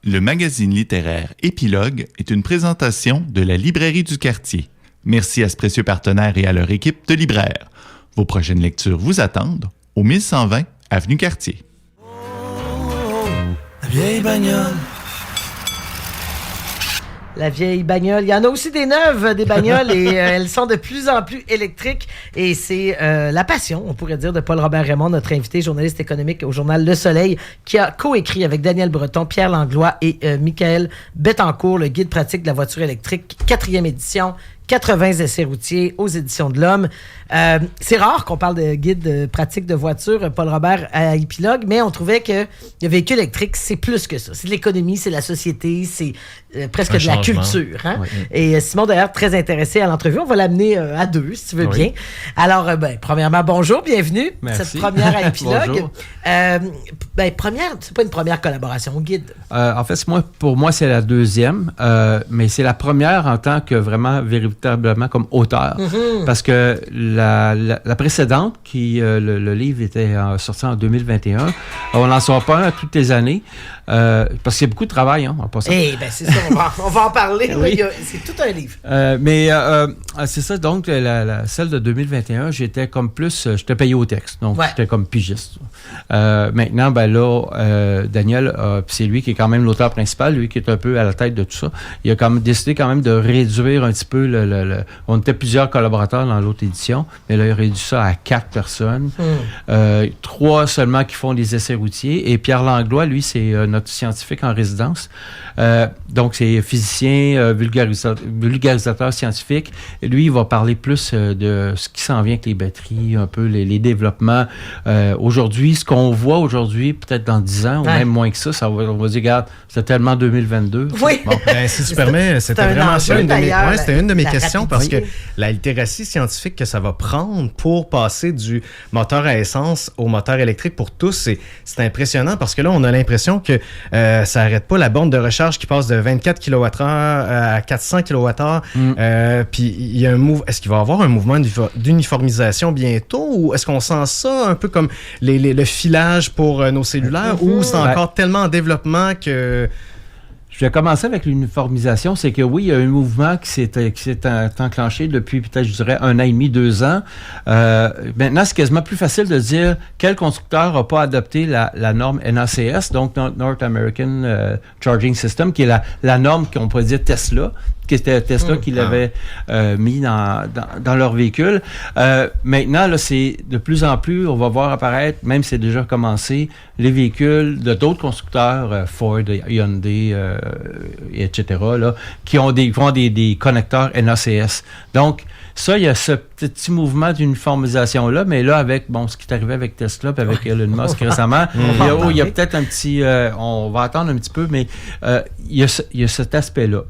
Le magazine littéraire Épilogue est une présentation de la Librairie du Quartier. Merci à ce précieux partenaire et à leur équipe de libraires. Vos prochaines lectures vous attendent au 1120 Avenue Cartier. La vieille bagnole. La vieille bagnole. Il y en a aussi des neuves, des bagnoles, et elles sont de plus en plus électriques. Et c'est la passion, on pourrait dire, de Paul-Robert Raymond, notre invité journaliste économique au journal Le Soleil, qui a coécrit avec Daniel Breton, Pierre Langlois et Michael Bettencourt le guide pratique de la voiture électrique, 4e édition, 80 essais routiers aux Éditions de l'Homme. C'est rare qu'on parle de guide pratique de voiture, Paul Robert, à Épilogue, mais on trouvait que le véhicule électrique, c'est plus que ça. C'est de l'économie, c'est la société, c'est presque de la culture. Hein? Oui. Et Simon, d'ailleurs, très intéressé à l'entrevue. On va l'amener à deux, si tu veux bien. Alors, premièrement, bonjour, bienvenue. Merci. Cette première à Épilogue. Première, c'est pas une première collaboration au guide. En fait, pour moi, c'est la deuxième, mais c'est la première en tant que vraiment véritablement comme auteur. Mm-hmm. Parce que la précédente, le livre était sorti en 2021, on n'en sort pas un à toutes les années, parce qu'il y a beaucoup de travail, hein, en passant. C'est ça, on va en parler. Oui. C'est tout un livre. C'est ça, donc, celle de 2021, j'étais comme plus, j'étais payé au texte, donc j'étais comme pigiste. Maintenant, Daniel, c'est lui qui est quand même l'auteur principal, lui qui est un peu à la tête de tout ça. Il a quand même décidé de réduire un petit peu on était plusieurs collaborateurs dans l'autre édition, mais là, il a réduit ça à 4 personnes. 3 seulement qui font des essais routiers. Et Pierre Langlois, lui, c'est notre scientifique en résidence. Donc, c'est physicien, vulgarisateur scientifique. Et lui, il va parler plus de ce qui s'en vient avec les batteries, un peu les développements. Aujourd'hui, ce qu'on voit aujourd'hui, peut-être dans 10 ans, ou même moins que ça, on va dire, regarde, c'était tellement 2022. Oui. Bon, si tu permets, c'était vraiment ça. C'était une de mes questions, parce que la littératie scientifique que ça va prendre pour passer du moteur à essence au moteur électrique pour tous, c'est impressionnant, parce que là, on a l'impression que ça n'arrête pas la borne de recharge qui passe de 24 kWh à 400 kWh. Puis il y a est-ce qu'il va y avoir un mouvement d'uniformisation bientôt, ou est-ce qu'on sent ça un peu comme le filage pour nos cellulaires, ou c'est encore tellement en développement que... Je vais commencer avec l'uniformisation. C'est que oui, il y a un mouvement qui s'est enclenché depuis peut-être, je dirais, 1 an et demi, 2 ans. Maintenant, c'est quasiment plus facile de dire quel constructeur n'a pas adopté la norme NACS, donc North American Charging System, qui est la norme qu'on pourrait dire Tesla, qui était Tesla qui l'avait mis dans leur véhicule. Maintenant, là, c'est de plus en plus, on va voir apparaître, même c'est déjà commencé, les véhicules de d'autres constructeurs, Ford, Hyundai, etc., là, qui ont des connecteurs NACS. Donc, ça, il y a ce petit mouvement d'uniformisation-là, mais là, avec ce qui est arrivé avec Tesla et avec Elon Musk récemment, il y a peut-être un petit... on va attendre un petit peu, mais il y a cet aspect-là.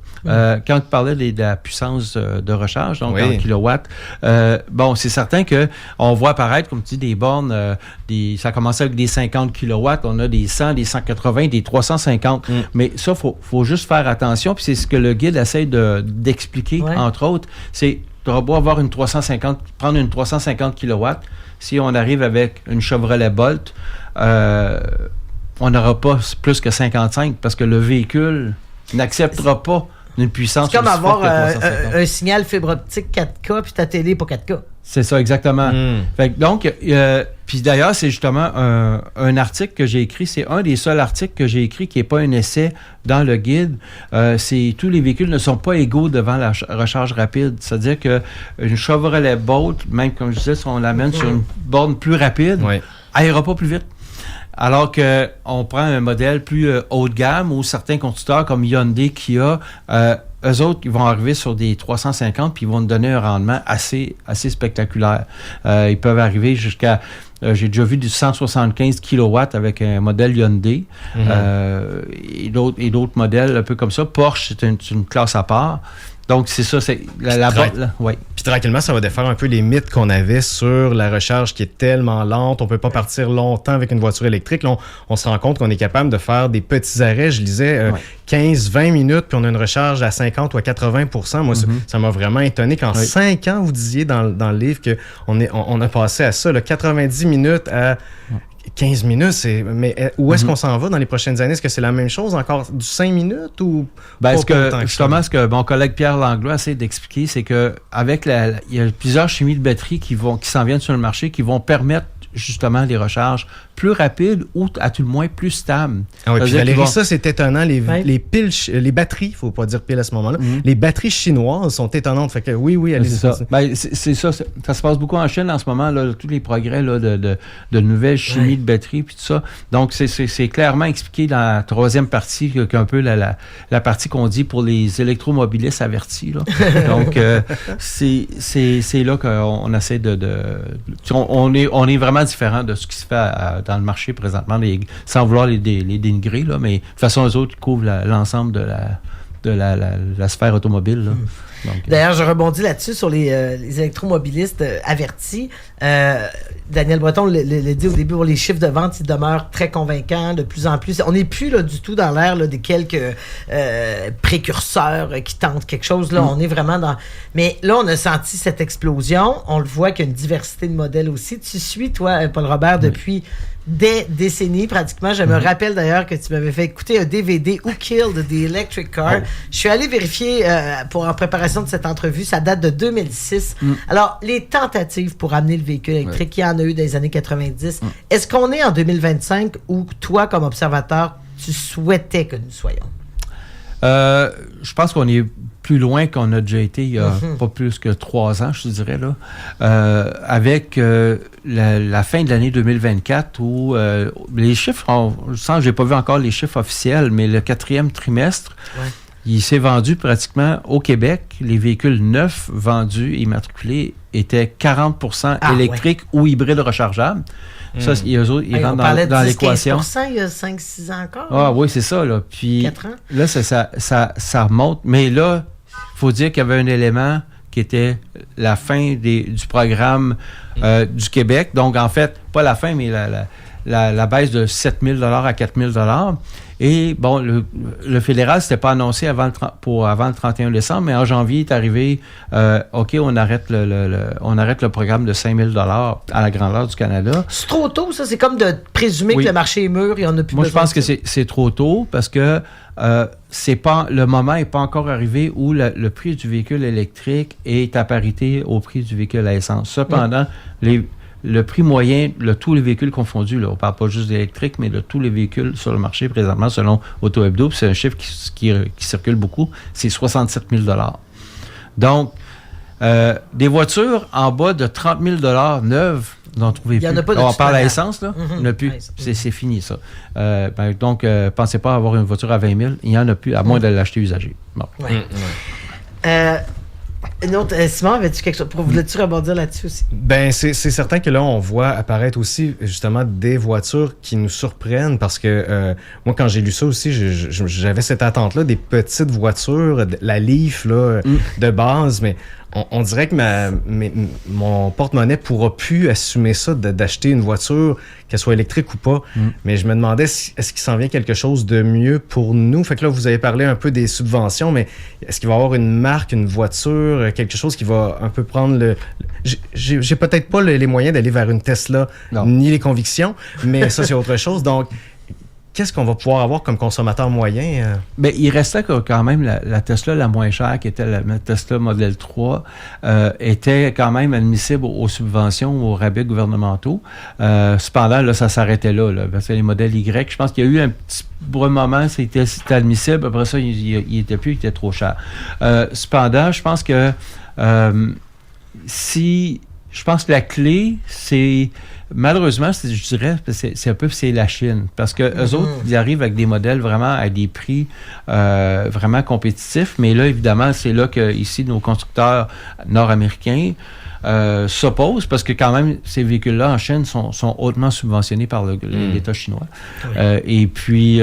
Quand tu parlais de la puissance de recharge, donc en kilowatts, c'est certain qu'on voit apparaître, comme tu dis, des bornes, ça a commencé avec des 50 kilowatts, on a des 100, des 180, des 350, mais ça, faut juste faire attention, puis c'est ce que le guide essaie d'expliquer, entre autres, c'est tu auras beau avoir prendre une 350 kW, si on arrive avec une Chevrolet Bolt, on n'aura pas plus que 55 parce que le véhicule n'acceptera pas une puissance. C'est comme avoir un signal fibre optique 4K puis ta télé pas 4K. C'est ça, exactement. Fait que donc, puis d'ailleurs, c'est justement un article que j'ai écrit. C'est un des seuls articles que j'ai écrit qui n'est pas un essai dans le guide. Tous les véhicules ne sont pas égaux devant la recharge rapide. C'est-à-dire qu'une Chevrolet Bolt, même comme je disais, si on l'amène sur une borne plus rapide, elle n'ira pas plus vite. Alors qu'on prend un modèle plus haut de gamme, ou certains constructeurs comme Hyundai, Kia, eux autres, ils vont arriver sur des 350 puis ils vont nous donner un rendement assez spectaculaire. Ils peuvent arriver jusqu'à... j'ai déjà vu du 175 kW avec un modèle Hyundai et d'autres modèles un peu comme ça. Porsche, c'est une classe à part. Donc, c'est ça, c'est Puis tranquillement, ça va défaire un peu les mythes qu'on avait sur la recharge qui est tellement lente. On ne peut pas partir longtemps avec une voiture électrique. Là, on se rend compte qu'on est capable de faire des petits arrêts. Je lisais 15-20 minutes, puis on a une recharge à 50 ou à 80 %. Moi, ça m'a vraiment étonné qu'en 5 ans, vous disiez dans le livre qu'on a passé à ça, là, 90 minutes à 15 minutes, mais où est-ce qu'on s'en va dans les prochaines années? Est-ce que c'est la même chose, encore du 5 minutes ou ce que mon collègue Pierre Langlois essaie d'expliquer, c'est que il y a plusieurs chimies de batterie qui s'en viennent sur le marché, qui vont permettre justement des recharges plus rapides ou à tout le moins plus stables. Ah oui, puis Valérie, ça c'est étonnant. Les piles, les batteries, il ne faut pas dire piles à ce moment-là, les batteries chinoises sont étonnantes. Fait que oui, allez-y. C'est ça. Ça se passe beaucoup en Chine en ce moment, là, tous les progrès là, de nouvelles chimies de batterie puis tout ça. Donc, c'est clairement expliqué dans la troisième partie, qu'un peu la partie qu'on dit pour les électromobilistes avertis. Là. Donc, c'est là qu'on essaie on est vraiment différent de ce qui se fait dans le marché présentement, sans vouloir les dénigrer, là, mais de toute façon, eux autres couvrent l'ensemble de la sphère automobile. Là. D'ailleurs, je rebondis là-dessus sur les électromobilistes avertis. Daniel Breton le dit au début, les chiffres de vente, ils demeurent très convaincants de plus en plus. On n'est plus là, du tout dans l'ère des quelques précurseurs qui tentent quelque chose. Là, on est vraiment dans... Mais là, on a senti cette explosion. On le voit qu'il y a une diversité de modèles aussi. Tu suis, toi, Paul Robert, depuis des décennies pratiquement. Je me rappelle d'ailleurs que tu m'avais fait écouter un DVD Who Killed the Electric Car. Je suis allé vérifier en préparation de cette entrevue. Ça date de 2006. Alors, les tentatives pour amener le véhicule électrique, il y en a eu dans les années 90. Est-ce qu'on est en 2025 où toi, comme observateur, tu souhaitais que nous soyons? Je pense qu'on est plus loin qu'on a déjà été il y a pas plus que 3 ans, je te dirais, là. Avec la fin de l'année 2024 où les chiffres, je sens que je n'ai pas vu encore les chiffres officiels, mais le 4e trimestre, il s'est vendu pratiquement au Québec. Les véhicules neufs vendus et immatriculés étaient 40% électriques ou hybrides rechargeables. Ça, ils rentrent dans l'équation. 15% il y a 5-6 ans encore. Ah oui, c'est ça. Là. Puis 4 ans. Là, ça remonte. Mais là, il faut dire qu'il y avait un élément qui était la fin du programme du Québec. Donc, en fait, pas la fin, mais la baisse de 7 000 à 4 000 $. Et bon, le fédéral, c'était pas annoncé avant le 31 décembre, mais en janvier, il est arrivé, OK, on arrête le programme de 5 000 $ à la grandeur du Canada. C'est trop tôt, ça? C'est comme de présumer que le marché est mûr, il y en a plus besoin. Moi, je pense que c'est trop tôt parce que le moment n'est pas encore arrivé où le prix du véhicule électrique est à parité au prix du véhicule à essence. Cependant, le prix moyen de tous les véhicules confondus, là, on ne parle pas juste d'électrique, mais de tous les véhicules sur le marché présentement, selon Auto-Hebdo, puis c'est un chiffre qui circule beaucoup, c'est 67 000 $. Donc, des voitures en bas de 30 000 $ neuves, vous n'en trouvez plus. Il n'y en a pas de on parle à essence, là, il n'y en a plus. C'est fini, ça. Donc, pensez pas avoir une voiture à 20 000, il n'y en a plus, à moins de l'acheter usagé. Bon. Simon, avais-tu quelque chose? Voulais-tu rebondir là-dessus aussi? Ben, c'est certain que là, on voit apparaître aussi, justement, des voitures qui nous surprennent parce que moi, quand j'ai lu ça aussi, j'avais cette attente-là, des petites voitures, la Leaf, là, de base, mais on dirait que mon porte-monnaie pourra plus assumer ça, d'acheter une voiture, qu'elle soit électrique ou pas. Mais je me demandais, est-ce qu'il s'en vient quelque chose de mieux pour nous? Fait que là, vous avez parlé un peu des subventions, mais est-ce qu'il va y avoir une marque, une voiture, quelque chose qui va un peu prendre j'ai peut-être pas les moyens d'aller vers une Tesla, ni les convictions, mais ça, c'est autre chose. Donc, qu'est-ce qu'on va pouvoir avoir comme consommateur moyen? Bien, il restait quand même la Tesla la moins chère, qui était la Tesla Model 3, était quand même admissible aux subventions, aux rabais gouvernementaux. Cependant, là, ça s'arrêtait là, parce que les modèles Y, je pense qu'il y a eu un petit moment, c'était admissible. Après ça, il était plus, il était trop cher. Cependant, je pense que je pense que la clé, c'est... Malheureusement, je dirais, c'est la Chine. Parce que eux autres, ils arrivent avec des modèles vraiment à des prix vraiment compétitifs. Mais là, évidemment, c'est là que ici nos constructeurs nord-américains s'opposent parce que quand même, ces véhicules-là en Chine sont hautement subventionnés par l'État chinois. Et puis,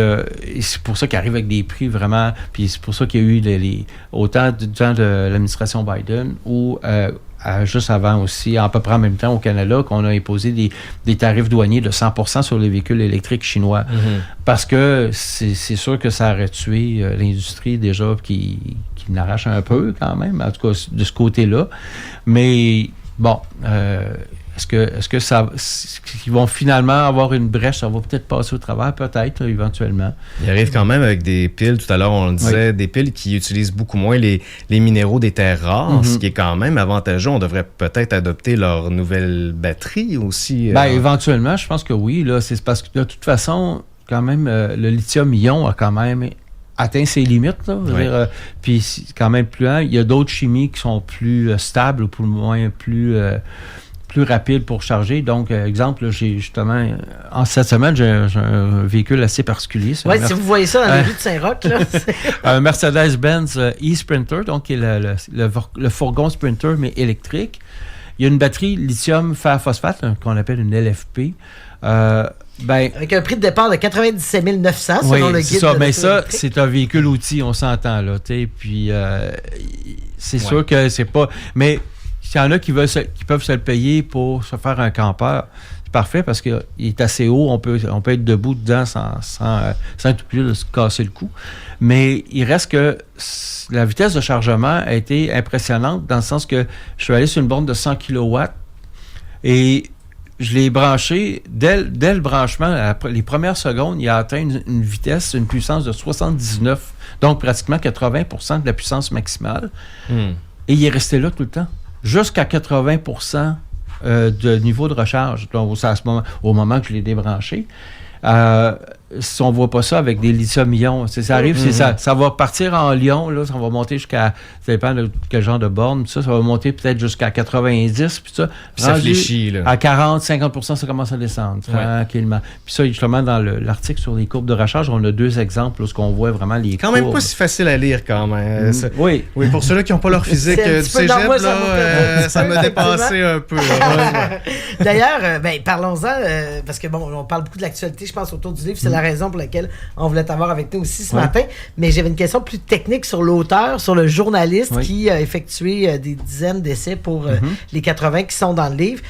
c'est pour ça qu'ils arrivent avec des prix vraiment... Puis c'est pour ça qu'il y a eu autant du temps de l'administration Biden où... juste avant aussi, à peu près en même temps au Canada, qu'on a imposé des tarifs douaniers de 100% sur les véhicules électriques chinois. Parce que c'est sûr que ça aurait tué l'industrie déjà qui n'arrache un peu quand même, en tout cas de ce côté-là. Mais bon, Est-ce que ça, qu'ils vont finalement avoir une brèche, ça va peut-être passer au travers, peut-être, éventuellement. Il arrive quand même avec des piles, tout à l'heure on le disait, des piles qui utilisent beaucoup moins les minéraux des terres rares, ce qui est quand même avantageux. On devrait peut-être adopter leur nouvelle batterie aussi. Éventuellement, je pense que oui. Là, c'est parce que de toute façon, quand même, le lithium-ion a quand même atteint ses limites. Là, puis c'est quand même plus lent. Il y a d'autres chimies qui sont plus stables, ou pour le moins plus rapides pour charger. Donc, exemple, là, j'ai justement, en cette semaine, j'ai un véhicule assez particulier. Oui, si vous voyez ça dans les rues de Saint-Roch. Là, un Mercedes-Benz e-Sprinter, donc qui est le fourgon Sprinter, mais électrique. Il y a une batterie lithium fer phosphate, qu'on appelle une LFP. Avec un prix de départ de 97 900 selon le guide. Mais ça, c'est un véhicule outil, on s'entend là. Puis c'est sûr que c'est pas. Mais s'il y en a qui peuvent se le payer pour se faire un campeur, c'est parfait parce qu'il est assez haut, on peut être debout dedans sans tout plus de se casser le cou. Mais il reste que la vitesse de chargement a été impressionnante dans le sens que je suis allé sur une borne de 100 kW et je l'ai branché, dès le branchement, les premières secondes, il a atteint une puissance de 79, donc pratiquement 80% de la puissance maximale. Et il est resté là tout le temps, jusqu'à 80% de niveau de recharge. Donc, c'est au moment que je l'ai débranché. Si on ne voit pas ça avec des lithium-ions, ça arrive, ça va partir en Lyon, là, ça va monter jusqu'à, ça dépend de quel genre de borne, ça va monter peut-être jusqu'à 90, puis ça fléchit, là. À 40-50%, ça commence à descendre tranquillement. Puis ça, justement, dans l'article sur les courbes de recharge, on a 2 exemples, où on voit vraiment les quand courbes. Même pas si facile à lire, quand même. Oui, pour ceux-là qui n'ont pas leur physique du cégep, ça m'a dépassé un peu. D'ailleurs, parlons-en, parce que on parle beaucoup de l'actualité, je pense, autour du livre, c'est la raison pour laquelle on voulait t'avoir avec nous aussi ce matin. Mais j'avais une question plus technique sur l'auteur, sur le journaliste qui a effectué des dizaines d'essais pour les 80 qui sont dans le livre.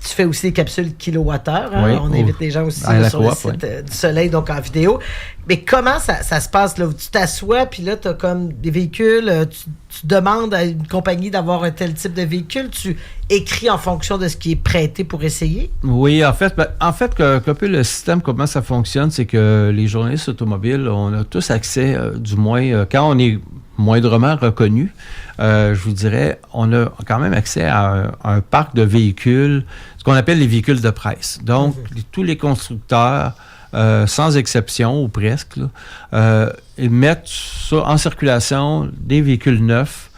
Tu fais aussi des capsules kilowattheures. On invite les gens aussi sur le site du Soleil, donc en vidéo. Mais comment ça se passe? Là, où tu t'assois, puis là, tu as comme des véhicules, tu demandes à une compagnie d'avoir un tel type de véhicule, tu écris en fonction de ce qui est prêté pour essayer? Oui, en fait, un peu le système, comment ça fonctionne, c'est que les journalistes automobiles, on a tous accès, du moins, quand on est moindrement reconnu, je vous dirais, on a quand même accès à un parc de véhicules, ce qu'on appelle les véhicules de presse. Donc, tous les constructeurs, sans exception ou presque, ils mettent en circulation des véhicules neufs.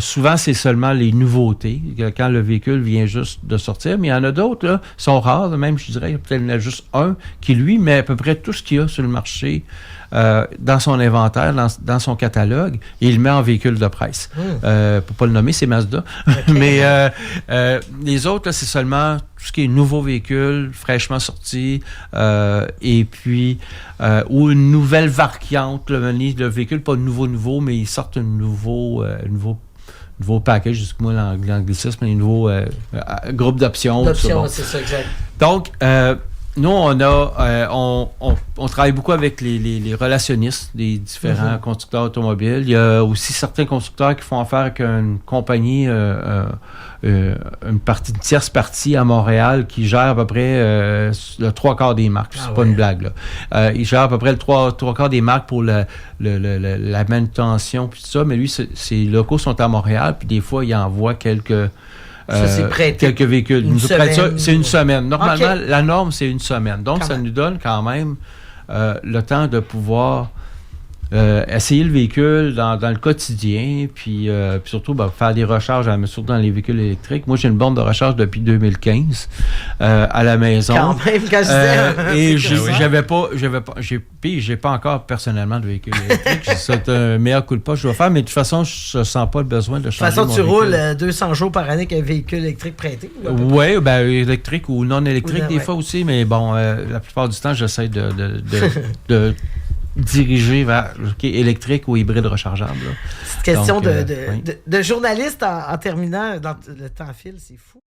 Souvent, c'est seulement les nouveautés, quand le véhicule vient juste de sortir, mais il y en a d'autres, là, qui sont rares, même, je dirais, peut-être il y en a juste un qui, lui, met à peu près tout ce qu'il y a sur le marché dans son inventaire, dans son catalogue, et il le met en véhicule de presse. Pour pas le nommer, c'est Mazda. Okay. Mais les autres, là, c'est seulement tout ce qui est nouveau véhicule, fraîchement sorti, et puis ou une nouvelle variante, le véhicule, pas nouveau, mais ils sortent un nouveau package, excuse-moi l'anglicisme, mais un nouveau groupe d'options. C'est ça, exact. Donc, nous, on travaille beaucoup avec les relationnistes des différents constructeurs automobiles. Il y a aussi certains constructeurs qui font affaire avec une compagnie, une tierce partie à Montréal qui gère à peu près le 3/4 des marques. C'est pas une blague, là. Il gère à peu près le 3/4 des marques pour la manutention puis tout ça, mais lui, ses locaux sont à Montréal, puis des fois, il envoie quelques véhicules. C'est une semaine. Normalement, la norme, c'est une semaine. Donc, ça nous donne quand même le temps de pouvoir essayer le véhicule dans le quotidien, puis surtout faire des recharges, surtout dans les véhicules électriques. Moi, j'ai une borne de recharge depuis 2015 à la maison. Quand même, quand et j'ai pas encore personnellement de véhicule électrique. C'est un meilleur coup de pas que je dois faire, mais de toute façon, je ne sens pas le besoin de changer. De toute façon, tu roules 200 jours par année avec un véhicule électrique prêté? Oui, électrique ou non électrique des fois aussi, mais bon, la plupart du temps, j'essaie de diriger vers électrique ou hybride rechargeable. Cette question de journaliste en terminant, le temps file, c'est fou.